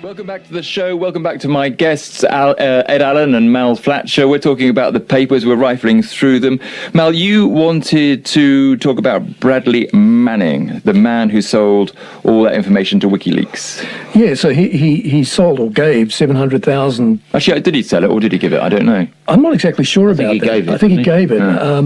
Welcome back to the show. Welcome back to my guests, Ed Allen and Mal Fletcher. We're talking about the papers. We're rifling through them. Mal, you wanted to talk about Bradley Manning, the man who sold all that information to WikiLeaks. Yeah, so he sold or gave 700,000. Actually, did he sell it or did he give it? I don't know. I'm not exactly sure about that. I think he gave it. Yeah.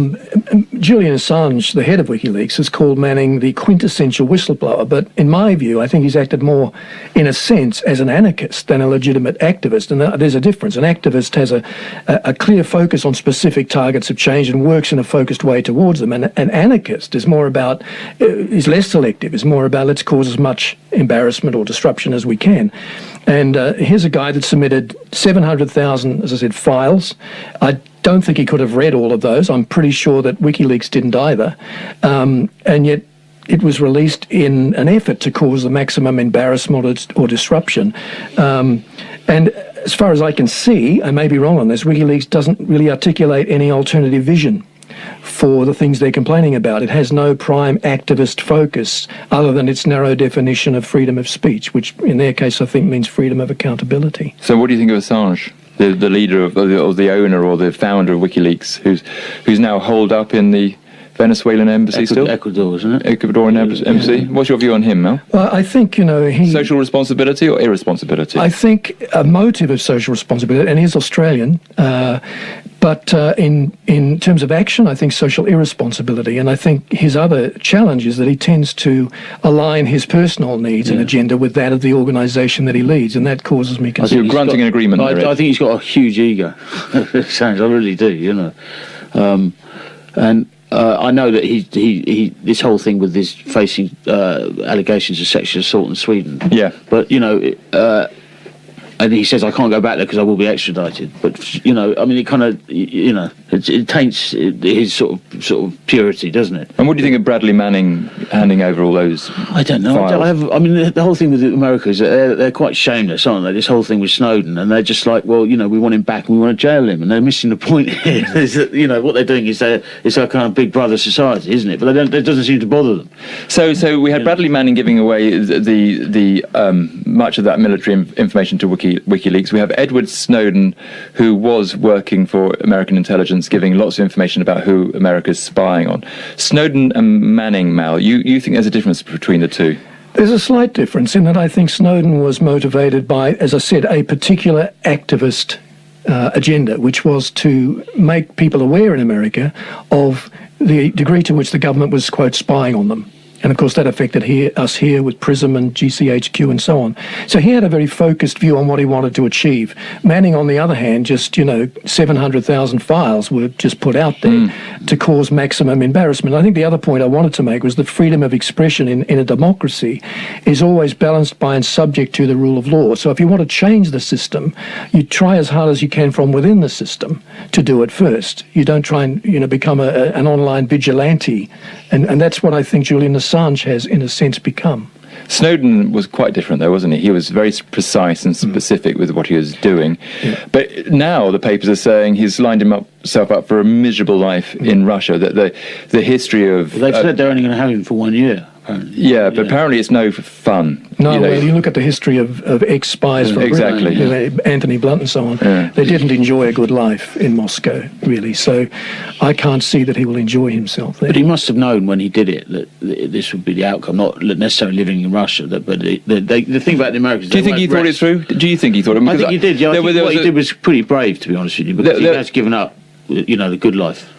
Julian Assange, the head of WikiLeaks, has called Manning the quintessential whistleblower. But in my view, I think he's acted more, in a sense, as an anarchist than a legitimate activist. And there's a difference. An activist has a clear focus on specific targets of change and works in a focused way towards them. And an anarchist is more about, is less selective, is more about let's cause as much embarrassment or disruption as we can. And here's a guy that submitted 700,000, as I said, files. I don't think he could have read all of those. I'm pretty sure that WikiLeaks didn't either. And yet it was released in an effort to cause the maximum embarrassment or disruption. And as far as I can see, I may be wrong on this, WikiLeaks doesn't really articulate any alternative vision for the things they're complaining about. It has no prime activist focus other than its narrow definition of freedom of speech, which in their case I think means freedom of accountability. So what do you think of Assange, the leader of, or the owner or the founder of WikiLeaks, who's now holed up in the Venezuelan embassy still? Ecuador, isn't it? Ecuadorian embassy. Yeah. What's your view on him, Mel? Well, I think, he... Social responsibility or irresponsibility? I think a motive of social responsibility, and he's Australian, but in terms of action, I think social irresponsibility. And I think his other challenge is that he tends to align his personal needs and agenda with that of the organisation that he leads, and that causes me concern. So you're granting an agreement there, I think he's got a huge ego. I really do, and I know that he this whole thing with this facing allegations of sexual assault in Sweden. Yeah. But, and he says, I can't go back there because I will be extradited. But, it kind of, it taints his sort of purity, doesn't it? And what do you think of Bradley Manning handing over all those I don't know. files? The whole thing with America is that they're quite shameless, aren't they? This whole thing with Snowden. And they're just like, well, we want him back and we want to jail him. And they're missing the point here. Is that, what they're doing is it's a kind of big brother society, isn't it? But it doesn't seem to bother them. So we had Bradley Manning giving away the much of that military information to WikiLeaks. We have Edward Snowden, who was working for American intelligence, giving lots of information about who America's spying on. Snowden and Manning, Mal, you think there's a difference between the two? There's a slight difference in that I think Snowden was motivated by, as I said, a particular activist agenda, which was to make people aware in America of the degree to which the government was, quote, spying on them. And, of course, that affected us here with PRISM and GCHQ and so on. So he had a very focused view on what he wanted to achieve. Manning, on the other hand, just, 700,000 files were just put out there to cause maximum embarrassment. I think the other point I wanted to make was that freedom of expression in a democracy is always balanced by and subject to the rule of law. So if you want to change the system, you try as hard as you can from within the system to do it first. You don't try and, become an online vigilante. And that's what I think Julian Assange has, in a sense, become. Snowden was quite different, though, wasn't he? He was very precise and specific with what he was doing. Yeah. But now the papers are saying he's lined himself up for a miserable life in Russia. That the history of... Well, they've said they're only going to have him for 1 year. Yeah, but apparently it's no fun. No, well, you look at the history of ex-spies from Britain, Anthony Blunt and so on. Yeah. They didn't enjoy a good life in Moscow, really. So I can't see that he will enjoy himself there. But he must have known when he did it that this would be the outcome, not necessarily living in Russia. But the thing about the Americans... Do you think he thought it through? Do you think he thought it? I think he did, yeah. What he did was pretty brave, to be honest with you, because he has given up, the good life.